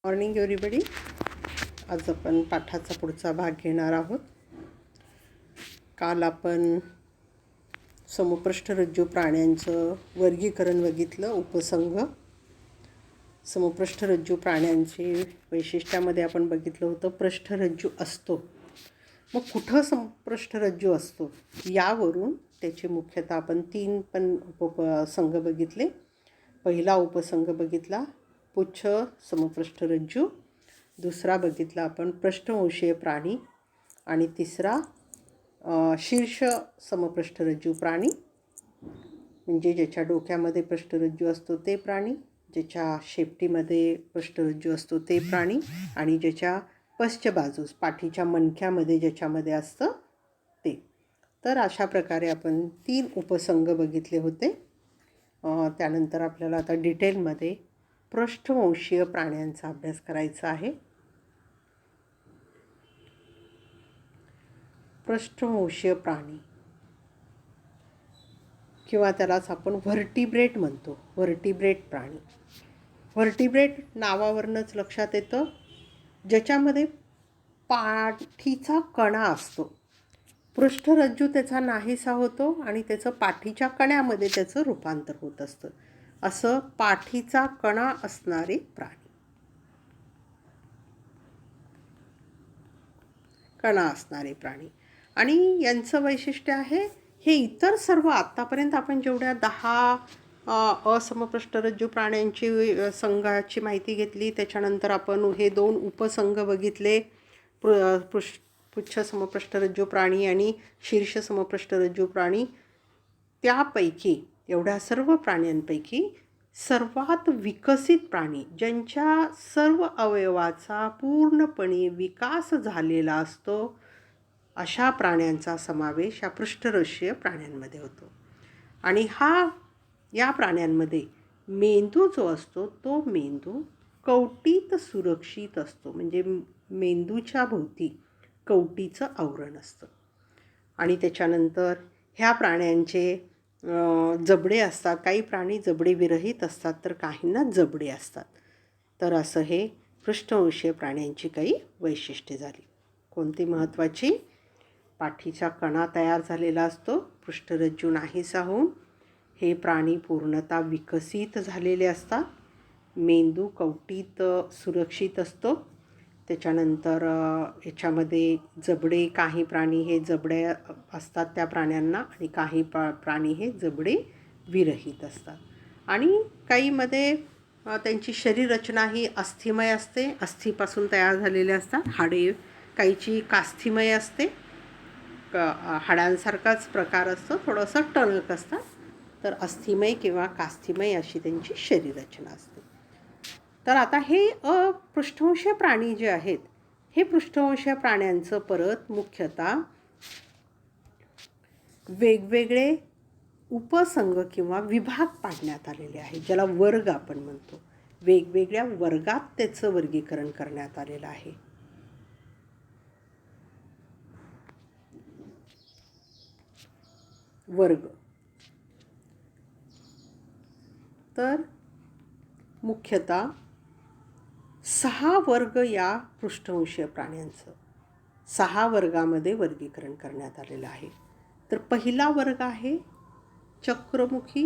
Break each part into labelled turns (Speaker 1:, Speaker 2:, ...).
Speaker 1: Morning everybody. आज आपण पाठाचा पुढचा भाग घेणार आहोत. काल आपण समपृष्ठरज्जू प्राण्यांचं वर्गीकरण बघितलं. उपसंघ समपृष्ठरज्जू प्राण्यांची वैशिष्ट्यामध्ये आपण बघितलं होतं पृष्ठरज्जू असतो. मग कुठं समपृष्ठरज्जू असतो यावरून त्याचे मुख्यतः आपण 3 उपसंघ बघितले. पहिला उपसंघ बघितला पुच्छ समपृष्ठरज्जू, दुसरा बघितला आपण पृष्ठवंशीय प्राणी आणि तिसरा शीर्ष समपृष्ठरज्जू प्राणी, म्हणजे ज्याच्या डोक्यामध्ये पृष्ठरज्जू असतो ते प्राणी, ज्याच्या शेपटीमध्ये पृष्ठरज्जू असतो ते प्राणी आणि ज्याच्या पश्च बाजूस पाठीच्या मणक्यामध्ये ज्याच्यामध्ये असतं ते. तर अशा प्रकारे आपण 3 उपसंघ बघितले होते. त्यानंतर आपल्याला आता डिटेलमध्ये पृष्ठवंशीय प्राण्यांचा अभ्यास करायचा आहे. पृष्ठवंशीय प्राणी किंवा त्यालाच आपण व्हर्टिब्रेट म्हणतो. व्हर्टिब्रेट प्राणी. व्हर्टिब्रेट नावावरूनच लक्षात येतं, ज्याच्यामध्ये पाठीचा कणा असतो. पृष्ठरज्जू त्याचा नाहीसा होतो आणि त्याचं पाठीच्या कण्यामध्ये त्याचं रूपांतर होत असतं. असं पाठीचा कणा असणारे प्राणी. कणा असणारे प्राणी आणि यांचं वैशिष्ट्य आहे, हे इतर सर्व आत्तापर्यंत आपण जेवढ्या 10 असमपृष्ठरज्जू प्राण्यांची संघाची माहिती घेतली, त्याच्यानंतर आपण हे 2 उपसंघ बघितले, पुच्छ समपृष्ठरज्जू प्राणी आणि शीर्ष समपृष्ठरज्जू प्राणी. त्यापैकी एवढ्या सर्व प्राण्यांपैकी सर्वात विकसित प्राणी, ज्यांच्या सर्व अवयवाचा पूर्णपणे विकास झालेला असतो, अशा प्राण्यांचा समावेश या पृष्ठरज्जूय प्राण्यांमध्ये होतो. आणि या प्राण्यांमध्ये मेंदू जो असतो तो मेंदू कवटीत सुरक्षित असतो, म्हणजे मेंदूच्या भोवती कवटीचं आवरण असतं. आणि त्याच्यानंतर ह्या प्राण्यांचे जबडे असतात. काही प्राणी जबडे विरहित असतात तर काहींना जबडे असतात. तर असं हे पृष्ठवंशीय प्राण्यांची काही वैशिष्ट्ये झाली. कोणती महत्त्वाची? पाठीचा कणा तयार झालेला असतो, पृष्ठरज्जू नाहीसा होऊन हे प्राणी पूर्णतः विकसित झालेले असतात, मेंदू कवटीत सुरक्षित असतो. त्याच्यानंतर ह्याच्यामध्ये जबडे, काही प्राणी हे जबडे असतात त्या प्राण्यांना आणि काही प्राणी हे जबडे विरहित असतात. आणि काहीमध्ये त्यांची शरीररचना ही अस्थिमय असते, अस्थिपासून तयार झालेले असतात. हाडे काहीची कास्थिमय असते, हाडांसारखाच प्रकार असतो, थोडंसं टणक असतात. तर अस्थिमय किंवा कास्थिमय अशी त्यांची शरीररचना असते. तर आता हे पृष्ठवंशीय प्राणी जे आहेत, हे पृष्ठवंशीय प्राण्यांचं परत मुख्यतः वेगवेगळे उपसंघ किंवा विभाग पाडण्यात आलेले आहेत, ज्याला वर्ग आपण म्हणतो. वेगवेगळ्या वर्गात त्याचं वर्गीकरण करण्यात आलेलं आहे. वर्ग. तर मुख्यतः 6 वर्ग या पृष्ठवंशीय प्राण्यांचं 6 वर्गामध्ये वर्गीकरण करण्यात आलेलं आहे. तर पहिला वर्ग आहे चक्रमुखी.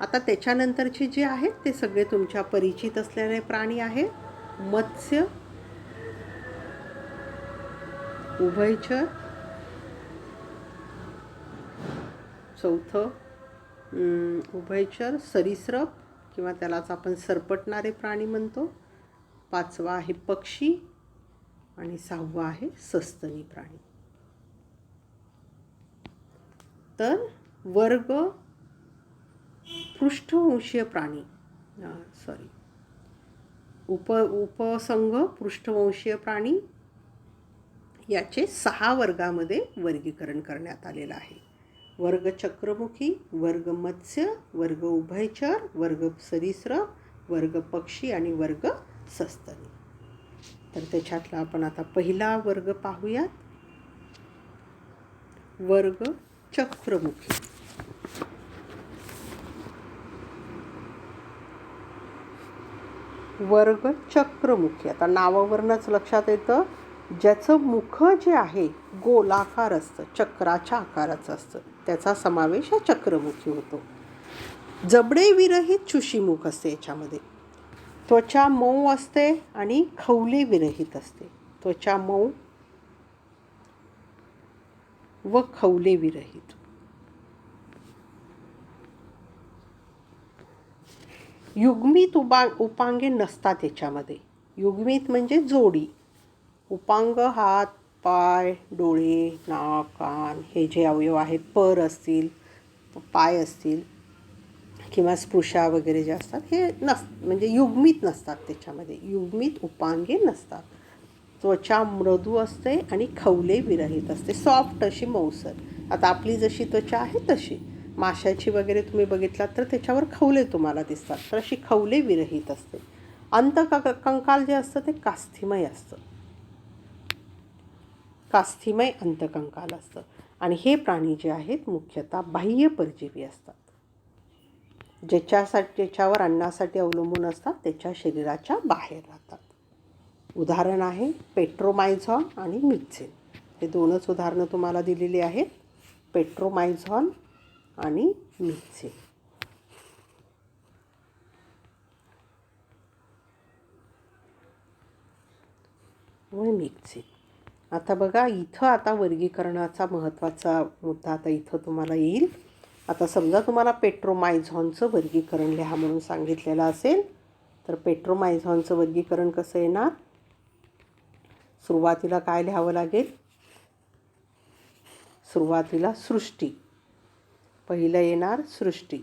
Speaker 1: आता त्याच्यानंतरचे जे आहेत ते सगळे तुमच्या परिचित असलेले प्राणी आहेत. मत्स्य, उभयचर, चौथं उभयचर सरीसृप किंवा त्यालाच आपण सरपटणारे प्राणी म्हणतो. 5वा आहे पक्षी आणि 6वा आहे सस्तनी प्राणी. तर वर्ग पृष्ठवंशीय प्राणी उपसंघ पृष्ठवंशीय प्राणी याचे 6 वर्गामध्ये वर्गीकरण करण्यात आलेलं आहे. वर्ग चक्रमुखी, वर्ग मत्स्य, वर्ग उभयचर, वर्ग सरीसृप, वर्ग पक्षी आणि वर्ग सस्तनी. तर त्याच्यातला आपण आता पहिला वर्ग पाहूयात. वर्ग चक्रमुखी. वर्ग चक्रमुखी. आता नावावरूनच लक्षात येतं ज्याचं मुख जे आहे गोलाकार असतं, चक्राच्या आकाराचं असतं, त्याचा समावेश हा चक्रमुखी होतो. जबडे विरहित चुशीमुख असते याच्यामध्ये. त्वचा मऊ असते आणि खवले विरहित असते. त्वचा मऊ व खवले विरहित. युग्मित उपांगे नसतात याच्यामध्ये. युग्मित म्हणजे जोडी. उपांग हात, पाय, डोळे, नाक, कान हे जे अवयव आहेत, पर असतील, पाय असतील किंवा स्पृशा वगैरे जे असतात हे म्हणजे युग्मित नसतात त्याच्यामध्ये. युग्मित उपांगे नसतात. त्वचा मृदू असते आणि खवले विरहित असते, सॉफ्ट अशी मऊसर. आता आपली जशी त्वचा आहे तशी. माशाची वगैरे तुम्ही बघितलात तर त्याच्यावर खवले तुम्हाला दिसतात, तर अशी खवले विरहित असते. अंतकंकाल जे असतं ते कास्थिमय असतं. कास्थिमय अंतकंकाल असतं. आणि हे प्राणी जे आहेत मुख्यतः बाह्य परजीवी असतात. ज्याच्यावर अन्नासाठी अवलंबून असतात त्याच्या शरीराच्या बाहेर राहतात. उदाहरण आहे पेट्रोमायझॉन आणि मिक्झिन. हे दोनच उदाहरणं तुम्हाला दिलेली आहेत, पेट्रोमायझॉन आणि मिक्झिन. मिक्झिन. आता बघा इथं आता वर्गीकरणाचा महत्त्वाचा मुद्दा आता इथं तुम्हाला येईल. आता समजा तुम्हाला पेट्रोमायझॉनचं वर्गीकरण लिहा म्हणून सांगितलेलं असेल, तर पेट्रोमायझॉनचं वर्गीकरण कसं येणार? सुरुवातीला काय लिहावं लागेल? सुरुवातीला सृष्टी. पहिलं येणार सृष्टी.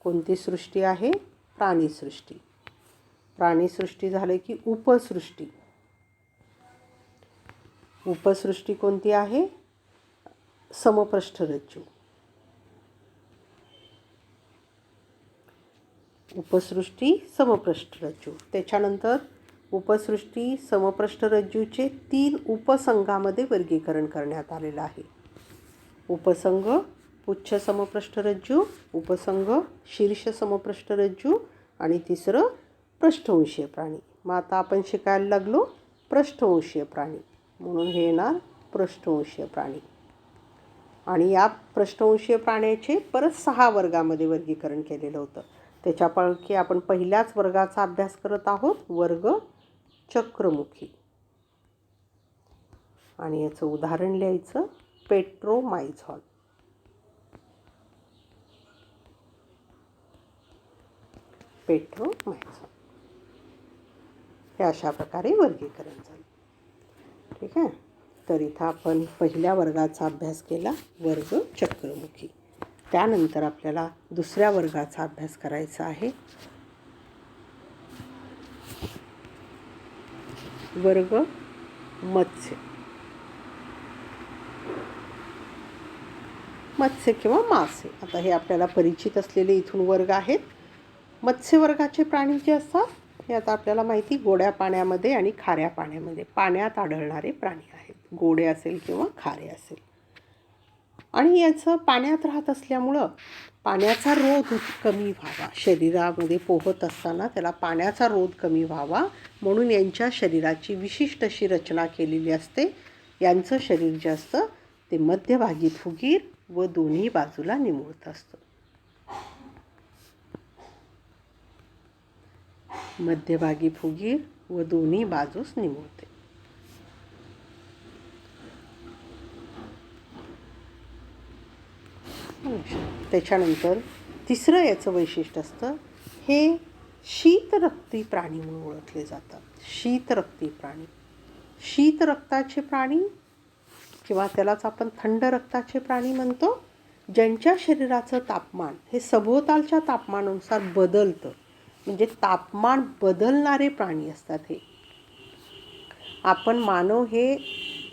Speaker 1: कोणती सृष्टी आहे? प्राणीसृष्टी. प्राणीसृष्टी झाले की उपसृष्टी. उपसृष्टी कोणती आहे? समपृष्ठरज्जू. उपसृष्टी समपृष्ठरज्जू. त्याच्यानंतर उपसृष्टी समपृष्ठरज्जूचे 3 उपसंघामध्ये वर्गीकरण करण्यात आलेलं आहे. उपसंघ पुच्छ समपृष्ठरज्जू, उपसंघ शीर्ष समपृष्ठरज्जू आणि तिसरं पृष्ठवंशीय प्राणी. मग आता आपण शिकायला लागलो पृष्ठवंशीय प्राणी, म्हणून हे येणार पृष्ठवंशीय प्राणी. आणि या पृष्ठवंशीय प्राण्याचे परत 6 वर्गामध्ये वर्गीकरण केलेलं होतं. त्याच्यापैकी आपण पहिल्याच वर्गाचा अभ्यास करत आहोत, वर्ग चक्रमुखी. आणि याचं उदाहरण लिहायचं पेट्रोमायझॉन. पेट्रोमायझॉन हे अशा प्रकारे वर्गीकरण झालं. ठीक आहे. तर इथं आपण पहिल्या वर्गाचा अभ्यास केला, वर्ग चक्रमुखी. त्यानंतर आपल्याला दुसऱ्या वर्गाचा अभ्यास करायचा आहे, वर्ग मत्स्य. मत्स्य किंवा मासे. आता हे आपल्याला परिचित असलेले इथून वर्ग आहेत. मत्स्य वर्गाचे प्राणी जे असतात हे आता आपल्याला माहिती, गोड्या पाण्यामध्ये आणि खाऱ्या पाण्यामध्ये पाण्यात आढळणारे प्राणी आहेत. गोडे असेल किंवा खारे असेल. आणि याचं पाण्यात राहत असल्यामुळं पाण्याचा रोध कमी व्हावा, शरीरामध्ये पोहत असताना त्याला पाण्याचा रोध कमी व्हावा म्हणून यांच्या शरीराची विशिष्ट अशी रचना केलेली असते. यांचं शरीर जे असतं ते मध्यभागी फुगीर व दोन्ही बाजूला निमुळत असतं. मध्यभागी फुगीर व दोन्ही बाजूस निमुळते. त्याच्यानंतर तिसरं याचं वैशिष्ट्य असतं, हे शीतरक्ती प्राणी म्हणून ओळखले जातात. शीतरक्ती प्राणी. शीतरक्ताचे प्राणी किंवा त्यालाच आपण थंड रक्ताचे प्राणी म्हणतो, ज्यांच्या शरीराचं तापमान हे सभोवतालच्या तापमानानुसार बदलतं. म्हणजे तापमान बदलणारे प्राणी असतात हे. आपण मानव हे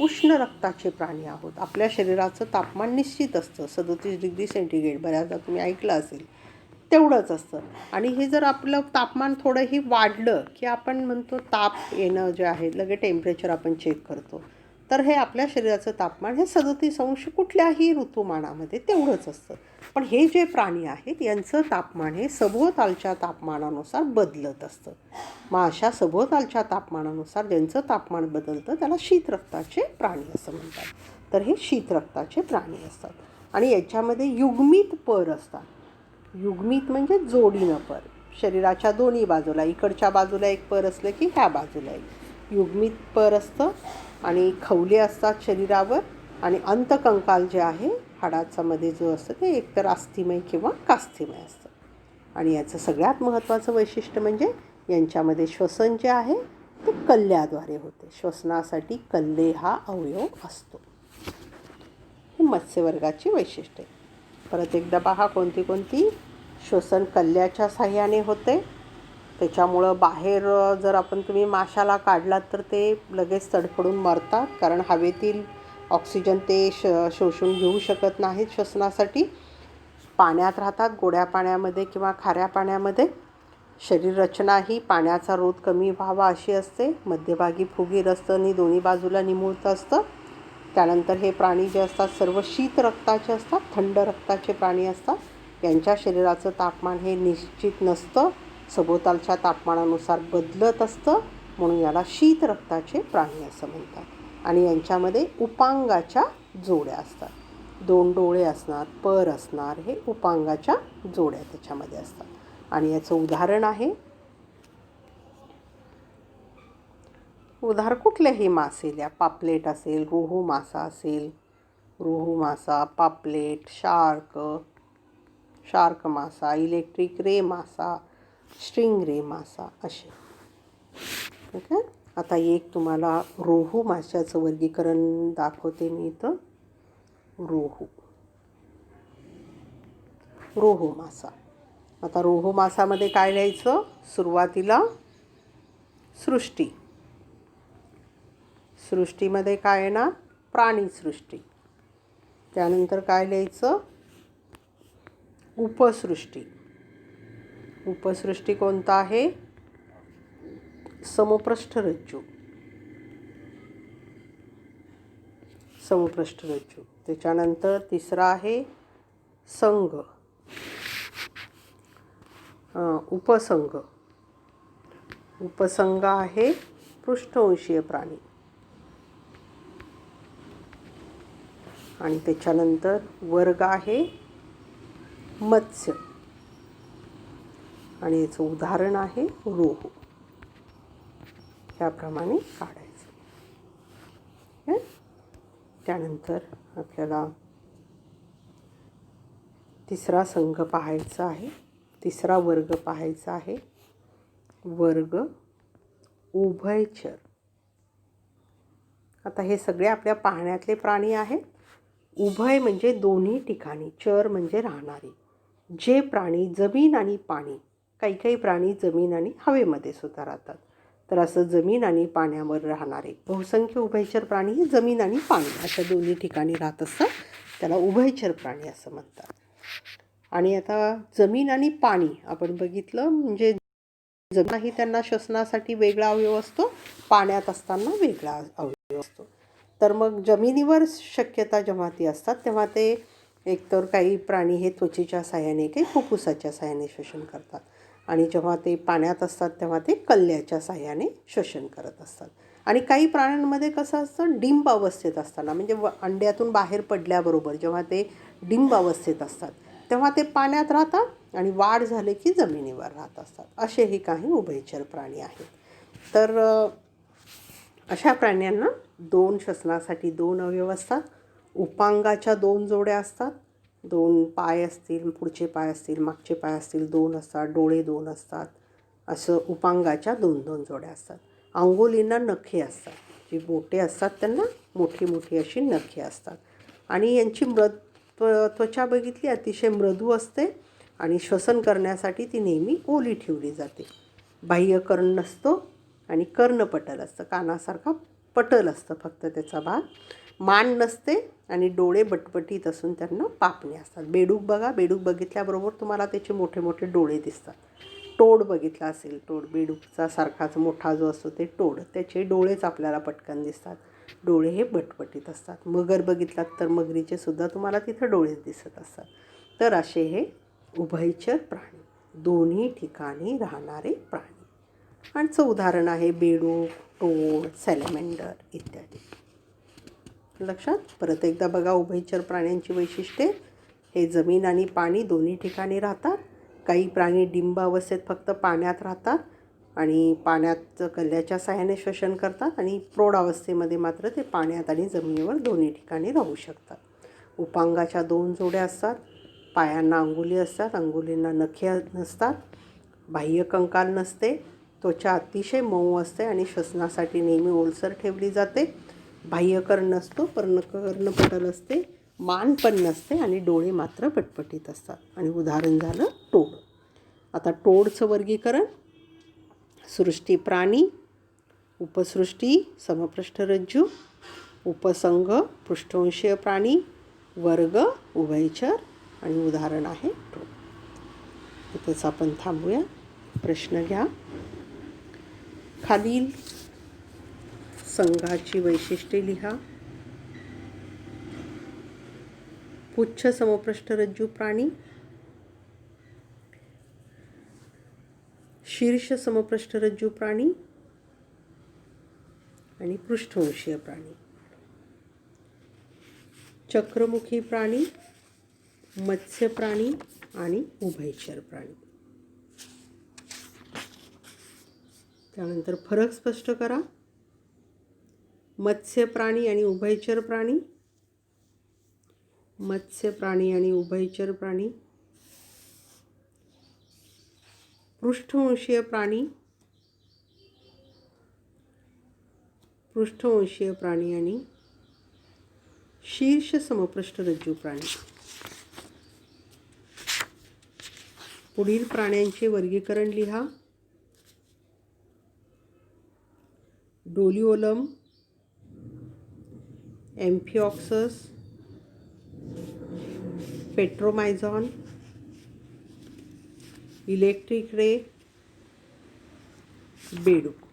Speaker 1: उष्ण रक्ताचे प्राणी आहोत. आपल्या शरीराचं तापमान निश्चित असतं, 37 डिग्री सेंटीग्रेड. बऱ्याचदा तुम्ही ऐकलं असेल, तेवढंच असतं. आणि हे जर आपलं तापमान थोडंही वाढलं की आपण म्हणतो ताप येणं जे आहे, लगे टेम्परेचर आपण चेक करतो. तर हे आपल्या शरीराचं तापमान हे 37 अंश कुठल्याही ऋतुमानामध्ये तेवढंच असतं. पण हे जे प्राणी आहेत यांचं तापमान हे सभोवतालच्या तापमानानुसार बदलत असतं. मग अशा सभोवतालच्या तापमानानुसार ज्यांचं तापमान बदलतं त्याला शीतरक्ताचे प्राणी असं म्हणतात. तर हे शीतरक्ताचे प्राणी असतात. आणि याच्यामध्ये युग्मित पर असतात. युग्मित म्हणजे जोडीनं पर. शरीराच्या दोन्ही बाजूला, इकडच्या बाजूला एक पर असलं की ह्या बाजूला एक युग्मित पर असतं. आणि खवले असतात शरीरावर. आणि अंतकंकाल जे आहे हाडाचा मध्ये जो असतं ते एकतर अस्थिमय किंवा कास्थिमय असतं. आणि याचं सगळ्यात महत्त्वाचं वैशिष्ट्य म्हणजे यांच्यामध्ये श्वसन जे आहे ते कल्ल्याद्वारे होते. श्वसनासाठी कल्ले हा अवयव असतो. ही मत्स्यवर्गाची वैशिष्ट्ये. परत एकदा पहा कोणती कोणती. श्वसन कल्ल्याच्या साह्याने होते. त्याच्यामुळं बाहेर जर तुम्ही माशाला काढलात तर ते लगेच तडफडून मरतात, कारण हवेतील ऑक्सिजन ते शोषून घेऊ शकत नाहीत श्वसनासाठी. पाण्यात राहतात, गोड्या पाण्यामध्ये किंवा खाऱ्या पाण्यामध्ये. शरीर रचना ही पाण्याचा रोध कमी व्हावा अशी असते. मध्यभागी फुगीर असतं आणि दोन्ही बाजूला निमुळतं असतं. त्यानंतर हे प्राणी जे असतात सर्व शीत रक्ताचे असतात, थंड रक्ताचे प्राणी असतात. यांच्या शरीराचं तापमान हे निश्चित नसतं, सभोवतालच्या तापमानानुसार बदलत असतं, म्हणून याला शीत रक्ताचे प्राणी असं म्हणतात. आणि यांच्यामध्ये उपांगाच्या जोड्या असतात. 2 डोळे असणार, पर असणार, हे उपांगाच्या जोड्या त्याच्यामध्ये असतात. आणि याचं उदाहरण आहे, कुठल्याही मासेल्या, पापलेट असेल, रोहू मासा असेल, रोहू मासा, पापलेट, शार्क मासा, इलेक्ट्रिक रे मासा, स्ट्रिंग रे मासा असे. ठीक आहे. आता एक तुम्हाला रोहू माशाचं वर्गीकरण दाखवते मी इथं. रोहू मासा. आता रोहू मासामध्ये काय लिहायचं? सुरुवातीला सृष्टीमध्ये काय येणार? प्राणीसृष्टी. त्यानंतर काय लिहायचं? उपसृष्टी कोणता आहे? समपृष्ठरज्जू. त्याच्यानंतर तिसरा आहे संघ, उपसंघ आहे पृष्ठवंशीय प्राणी. आणि त्याच्यानंतर वर्ग आहे मत्स्य. आणि याचं उदाहरण आहे रोहू. त्याप्रमाणे काढायचं. त्यानंतर आपल्याला तिसरा संघ पाहायचा आहे, तिसरा वर्ग पाहायचा आहे. वर्ग उभयचर. आता हे सगळे आपल्या पाहण्यातले प्राणी आहेत. उभय म्हणजे दोन्ही ठिकाणी, चर म्हणजे राहणारे. जे प्राणी जमीन आणि पाणी, काही प्राणी जमीन आणि हवेमध्ये सुद्धा राहतात. तर असं जमीन आणि पाण्यावर राहणारे बहुसंख्य उभयचर प्राणी हे जमीन आणि पाणी अशा दोन्ही ठिकाणी राहत असतात. त्याला उभयचर प्राणी असं म्हणतात. आणि आता जमीन आणि पाणी आपण बघितलं, म्हणजे जमिनीही त्यांना श्वसनासाठी वेगळा अवयव असतो, पाण्यात असताना वेगळा अवयव असतो. तर मग जमिनीवर शक्यता जेव्हा ती असतात तेव्हा ते एकतर काही प्राणी हे त्वचेच्या साह्याने, काही फुफ्फुसाच्या साह्याने श्वसन करतात. आणि जेव्हा ते पाण्यात असतात तेव्हा ते कल्ल्याच्या साह्याने श्वसन करत असतात. आणि काही प्राण्यांमध्ये कसं असतं, डिंब अवस्थेत असताना, म्हणजे अंड्यातून बाहेर पडल्याबरोबर जेव्हा ते डिंब अवस्थेत असतात तेव्हा ते पाण्यात राहतात आणि वाढ झाले की जमिनीवर राहत असतात. असेही काही उभयचर प्राणी आहेत. तर अशा प्राण्यांना श्वसनासाठी 2 अवयव असतात. उपांगाच्या 2 जोड्या असतात. 2 पाय असतील, पुढचे पाय असतील, मागचे पाय असतील, 2 असतात. डोळे 2 असतात. असं उपांगाच्या 2 जोड्या असतात. अंगुलींना नखे असतात. जी बोटे असतात त्यांना मोठी अशी नखे असतात. आणि यांची त्वचा बघितली अतिशय मृदू असते आणि श्वसन करण्यासाठी ती नेहमी ओली ठेवली जाते. बाह्य कर्ण नसतो आणि कर्णपटल असतं, कानासारखा पटल असतं फक्त त्याचा भाग. मान नसते आणि डोळे बटबटीत असून त्यांना पापणी असतात. बेडूक बघा, बेडूक बघितल्याबरोबर तुम्हाला त्याचे मोठे डोळे दिसतात. टोड बघितला असेल, टोड बेडूकचा सारखाच मोठा जो असतो ते टोड, त्याचे डोळेच आपल्याला पटकन दिसतात. डोळे हे बटबटीत असतात. मगर बघितलात तर मगरीचे सुद्धा तुम्हाला तिथं डोळे दिसत असतात. तर असे हे उभयचर प्राणी, दोन्ही ठिकाणी राहणारे प्राणी. आणि उदाहरण आहे बेडूक, टोळ, सॅलेमेंडर इत्यादी. लक्षात. परत एकदा बघा उभयचर प्राण्यांची वैशिष्ट्ये. हे जमीन आणि पाणी दोन्ही ठिकाणी राहतात. काही प्राणी डिंब अवस्थेत फक्त पाण्यात राहतात आणि पाण्यात कल्ल्याच्या साहाय्याने श्वसन करतात आणि प्रौढ अवस्थेमध्ये मात्र ते पाण्यात आणि जमिनीवर दोन्ही ठिकाणी राहू शकतात. उपांगाच्या 2 जोड्या असतात. पायांना अंगुली असतात, अंगुलींना नखे नसतात. बाह्य कंकाल नसते. त्वचा अतिशय मऊ असते आणि श्वसनासाठी नेहमी ओलसर ठेवली जाते. बाह्यकर्ण नसतो, पर्णकर्णपटल असते. मान पण नसते आणि डोळे मात्र पटपटीत असतात. आणि उदाहरण झालं टोळ. आता टोळचं वर्गीकरण. सृष्टी प्राणी, उपसृष्टी समपृष्ठरज्जू, उपसंघ पृष्ठवंशीय प्राणी, वर्ग उभयचर आणि उदाहरण आहे टोळ. इथेच आपण थांबूया. प्रश्न घ्या. खालील संघाची वैशिष्ट्ये लिहा. पुच्छ समपृष्ठरज्जू प्राणी, शीर्ष समपृष्ठरज्जू प्राणी आणि पृष्ठवंशीय प्राणी. चक्रमुखी प्राणी, मत्स्य प्राणी आणि उभयचर प्राणी. त्यानंतर फरक स्पष्ट करा. मत्स्य प्राणी आणि उभयचर प्राणी, मत्स्य प्राणी आणि उभयचर प्राणी, पृष्ठवंशीय प्राणी, पृष्ठवंशीय प्राणी आणि शीर्ष समपृष्ठरज्जू प्राणी. पुढील प्राण्यांचे वर्गीकरण लिहा. डोलिओलम, एम्फिऑक्सस, पेट्रोमायझॉन, इलेक्ट्रिक रे, बेडूक.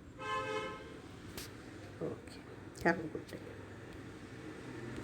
Speaker 1: Okay. Have a good day.